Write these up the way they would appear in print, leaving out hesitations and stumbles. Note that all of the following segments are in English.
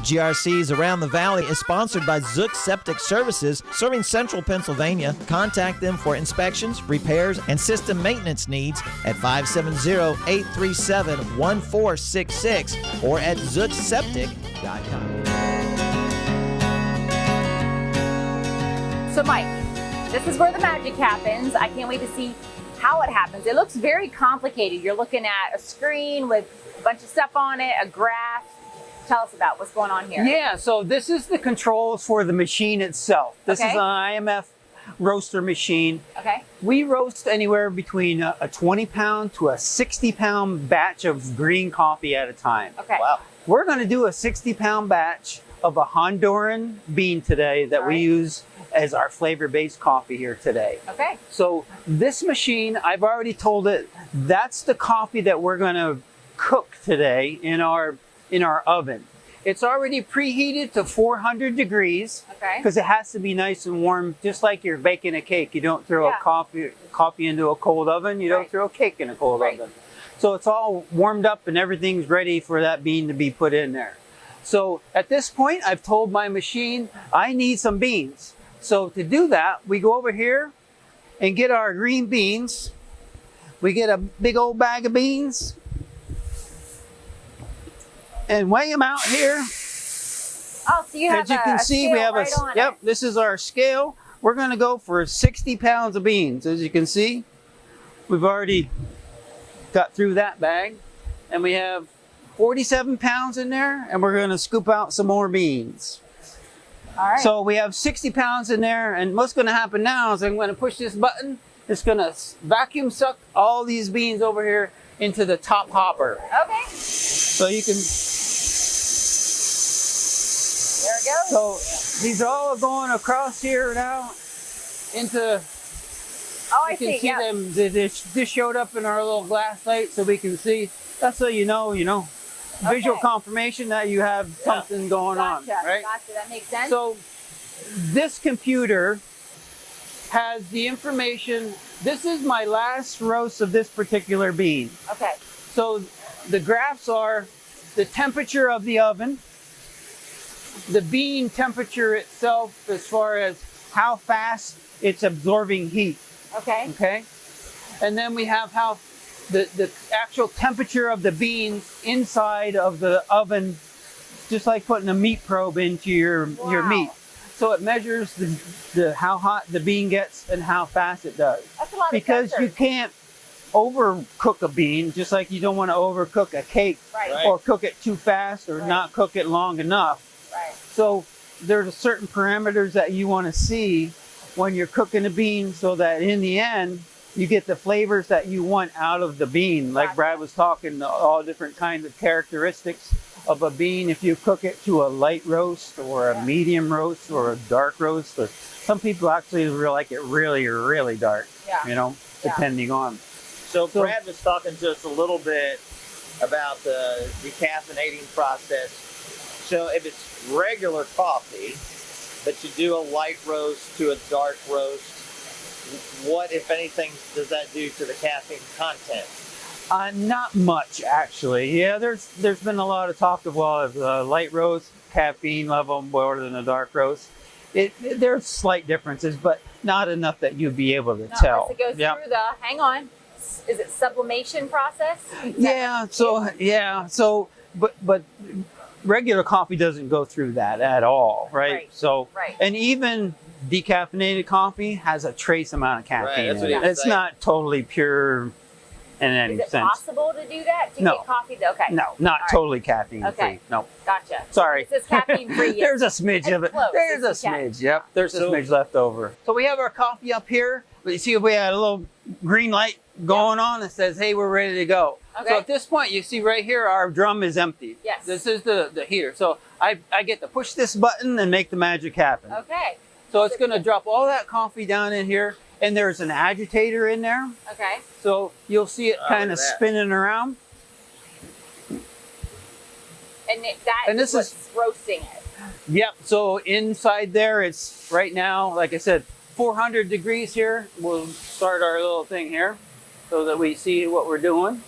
GRC's Around the Valley is sponsored by Zook Septic Services, serving central Pennsylvania. Contact them for inspections, repairs, and system maintenance needs at 570-837-1466 or at zookseptic.com. So Mike, this is where the magic happens. I can't wait to see how it happens. It looks very complicated. You're looking at a screen with a bunch of stuff on it, a graph. Tell us about what's going on here. Yeah, so this is the controls for the machine itself. This Okay. is an IMF roaster machine. Okay. We roast anywhere between a 20-pound to a 60-pound batch of green coffee at a time. Okay. Wow. We're going to do a 60-pound batch of a Honduran bean today that All we right. use as our flavor-based coffee here today. Okay. So this machine, I've already told it, that's the coffee that we're going to cook today in our oven. It's already preheated to 400 degrees Okay. because it has to be nice and warm, just like you're baking a cake. You don't throw Yeah. a coffee into a cold oven. You don't Right. throw a cake in a cold Right. oven. So it's all warmed up and everything's ready for that bean to be put in there. So at this point, I've told my machine I need some beans. So to do that, we go over here and get our green beans. We get a big old bag of beans and weigh them out here. Oh, so you have As you can see, we have right on yep, it. this is our scale. We're going to go for 60 pounds of beans. As you can see, we've already got through that bag and we have 47 pounds in there, and we're going to scoop out some more beans. All right. So we have 60 pounds in there, and what's going to happen now is I'm going to push this button. It's going to vacuum suck all these beans over here into the top hopper. Okay. So you can, There it goes. so these are all going across here now into, Oh, I you can see. see Yeah. them, this showed up in our little glass light so we can see. That's so you know, visual Okay. confirmation that you have something going Gotcha. on, right? Gotcha. That makes sense. So this computer has the information. This is my last roast of this particular bean. Okay. So the graphs are the temperature of the oven, the bean temperature itself as far as how fast it's absorbing heat, Okay. okay? And then we have how the actual temperature of the beans inside of the oven, just like putting a meat probe into your Wow. meat. So it measures the how hot the bean gets and how fast it does. That's a lot Because of you sensors. can't overcook a bean, just like you don't want to overcook a cake Right. or cook it too fast or Right. not cook it long enough. Right. So there's certain parameters that you want to see when you're cooking a bean so that in the end, you get the flavors that you want out of the bean. Like Gotcha. Brad was talking, all different kinds of characteristics of a bean. If you cook it to a light roast or a medium roast or a dark roast, or some people actually really like it really, really dark, Yeah. Yeah. depending on. So Brad was talking to us a little bit about the decaffeinating process. So if it's regular coffee, but you do a light roast to a dark roast, what, if anything, does that do to the caffeine content? Not much, actually. Yeah, there's been a lot of talk of, well, if a light roast, caffeine level more than a dark roast. There's slight differences, but not enough that you'd be able to Not tell. unless it goes Yep. through the, hang on, is it sublimation process? But regular coffee doesn't go through that at all, right? Right. So, Right. and even decaffeinated coffee has a trace amount of caffeine that's in what it. he was It's saying. not totally pure in any Is it sense. possible to do that? To No. get coffee? Okay. No, not All right. totally caffeine free. Okay. No. Gotcha. Sorry. It says caffeine free. There's a smidge of it. close. There's a It's okay. smidge. Yep. There's a So- smidge left over. So we have our coffee up here. But you see if we had a little green light going on that says, hey, we're ready to go. Okay. So at this point, you see right here, our drum is empty. Yes. This is the heater. So I get to push this button and make the magic happen. Okay. So it's going to drop all that coffee down in here. And there's an agitator in there. Okay. So you'll see it Oh, kind look of at that. spinning around. And this what's is- roasting it. Yep. So inside there, it's right now, like I said, 400 degrees here. We'll start our little thing here so that we see what we're doing.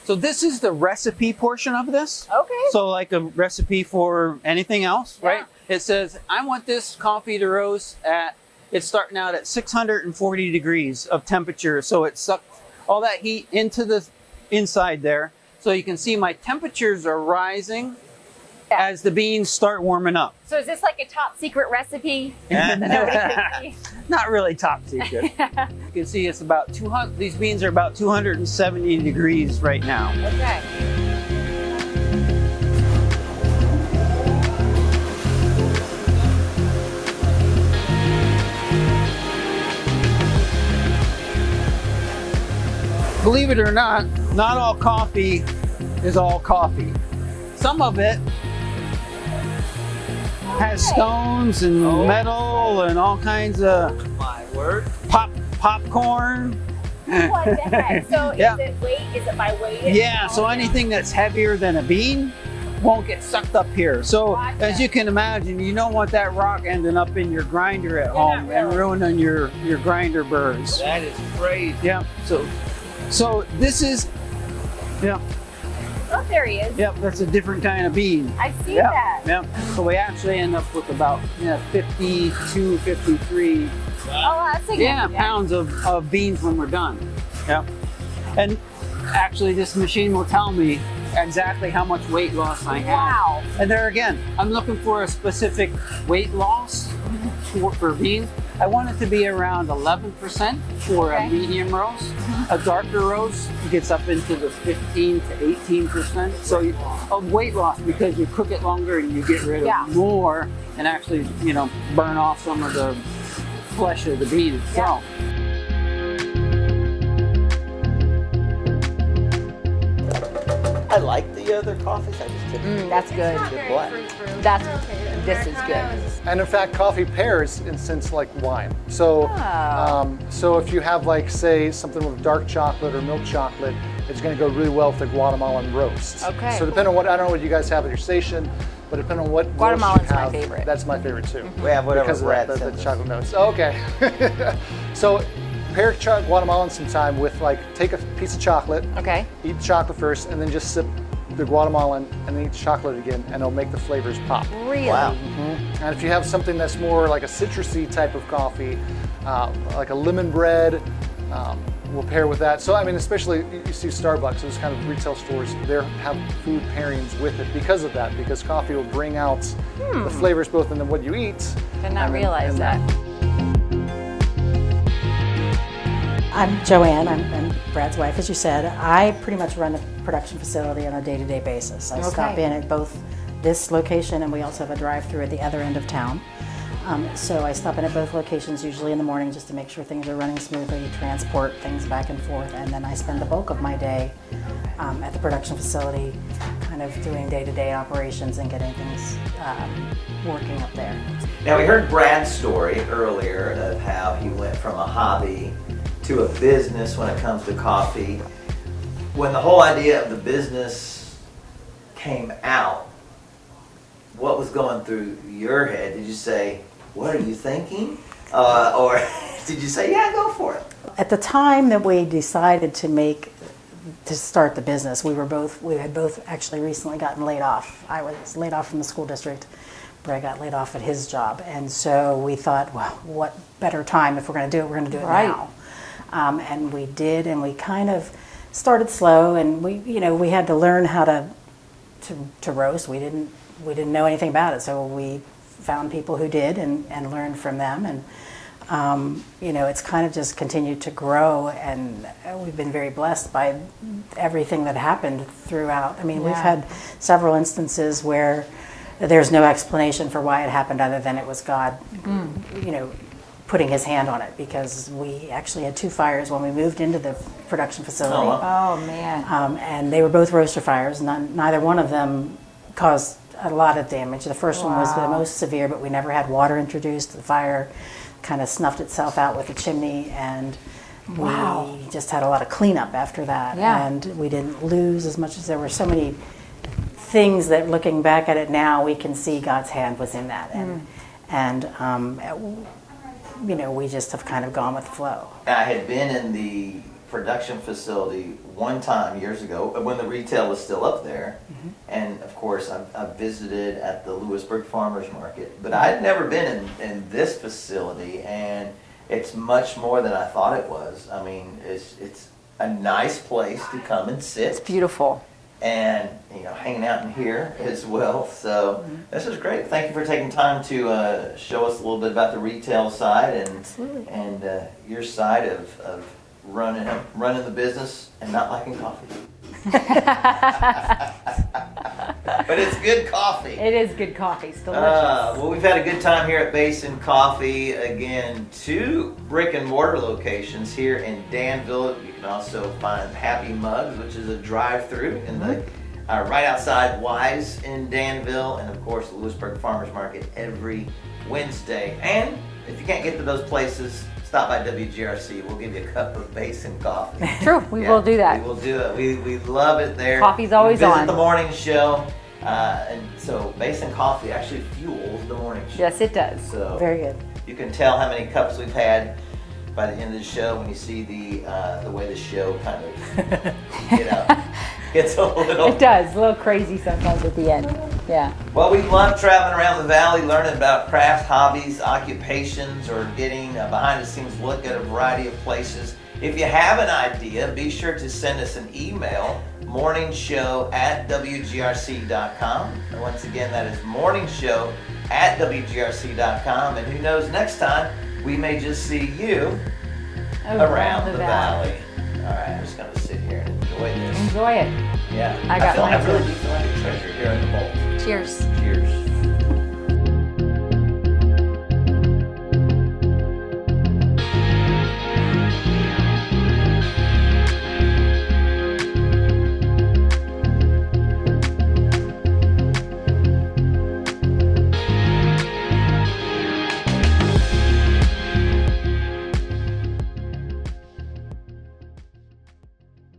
So this is the recipe portion of this. Okay. So like a recipe for anything else, right? It says, I want this coffee to roast at, it's starting out at 640 degrees of temperature. So it sucked all that heat into the inside there. So you can see my temperatures are rising as the beans start warming up. So is this like a top secret recipe that nobody can see? Not really top secret. You can see it's about 200, these beans are about 270 degrees right now. Okay. Believe it or not all coffee is all coffee. Some of it has stones and metal and all kinds of My word. popcorn. What the heck? So Yeah. is it weight? Is it by weight? Yeah, so anything that's heavier than a bean won't get sucked up here. So Gotcha. as you can imagine, you don't want that rock ending up in your grinder at Yeah, home not and really. ruining your grinder burrs. That is crazy. Yeah, so this is, yeah, Oh, there he is. yep, that's a different kind of bean. I see Yeah, that. yeah. So we actually end up with about 52, 53 Oh, that's significant. pounds of beans when we're done. Yeah. And actually this machine will tell me exactly how much weight loss I have. Wow. And there again, I'm looking for a specific weight loss for beans. I want it to be around 11% for a Okay. medium roast. A darker roast gets up into the 15 to 18%. So a weight loss because you cook it longer and you get rid of more and actually, burn off some of the flesh of the bean itself. I like the other coffees. I just didn't. That's good. Good black. This is good. And in fact, coffee pairs in sense like wine. So, so if you have like say something with dark chocolate or milk chocolate, it's going to go really well with the Guatemalan roast. Okay. So depending on what, I don't know what you guys have at your station, but depending on what Guatemalan's roast you my have, favorite. That's my favorite too. We have whatever Because of Brad the sends us. chocolate notes. Oh, okay. So pair Guatemalan sometime with like, take a piece of chocolate, Okay. eat the chocolate first, and then just sip the Guatemalan and then eat the chocolate again, and it'll make the flavors pop. Really? Wow. And if you have something that's more like a citrusy type of coffee, like a lemon bread, will pair with that. So I mean, especially you see Starbucks, those kind of retail stores, they have food pairings with it because of that, because coffee will bring out the flavors both in what you eat. Did not and then- realize and that. I'm Joanne, I'm Brad's wife, as you said. I pretty much run the production facility on a day-to-day basis. I stop in at both this location and we also have a drive-through at the other end of town. So I stop in at both locations usually in the morning just to make sure things are running smoothly, transport things back and forth, and then I spend the bulk of my day at the production facility kind of doing day-to-day operations and getting things working up there. Now, we heard Brad's story earlier of how he went from a hobby to a business when it comes to coffee. When the whole idea of the business came out, what was going through your head? Did you say, what are you thinking? Or did you say, yeah, go for it? At the time that we decided to start the business, we had both actually recently gotten laid off. I was laid off from the school district. Brad got laid off at his job. And so we thought, well, what better time if we're going to do it, we're going to do it now. And we did, and we kind of started slow, and we had to learn how to roast. We didn't know anything about it, so we found people who did and learned from them, and it's kind of just continued to grow, and we've been very blessed by everything that happened throughout. I mean, we've had several instances where there's no explanation for why it happened other than it was God, putting his hand on it, because we actually had 2 fires when we moved into the production facility. Oh, man. And they were both roaster fires. Neither one of them caused a lot of damage. The first one was the most severe, but we never had water introduced. The fire kind of snuffed itself out with the chimney, and we just had a lot of cleanup after that. Yeah. And we didn't lose as much as there were so many things that, looking back at it now, we can see God's hand was in that. And we just have kind of gone with the flow. I had been in the production facility one time years ago when the retail was still up there. And of course, I've visited at the Lewisburg Farmers Market, but I'd never been in this facility, and it's much more than I thought it was. I mean, it's a nice place to come and sit. It's beautiful. And hanging out in here as well. So this is great. Thank you for taking time to show us a little bit about the retail side and your side of running the business and not liking coffee. But it's good coffee. It is good coffee. It's delicious. Well, we've had a good time here at Bason Coffee. Again, 2 brick and mortar locations here in Danville. You can also find Happy Mugs, which is a drive-through in the right outside Wise in Danville, and of course the Lewisburg Farmers Market every Wednesday. And if you can't get to those places, stop by WGRC. We'll give you a cup of Bason Coffee. True, we will do that. We will do it. We love it there. Coffee's always visit on. the morning show. And so Bason Coffee actually fuels the morning show. Yes, it does. So Very good. you can tell how many cups we've had by the end of the show when you see the way the show kind of gets a little. It does. A little crazy sometimes at the end. Yeah. Well, we love traveling around the valley, learning about crafts, hobbies, occupations, or getting a behind-the-scenes look at a variety of places. If you have an idea, be sure to send us an email, morningshow@wgrc.com. And once again, that is morningshow@wgrc.com. And who knows, next time, we may just see you around the valley. All right, I'm just going to sit here and enjoy this. Enjoy it. Yeah. I got mine I too. really do feel like a treasure here in the bowl. Cheers. Cheers.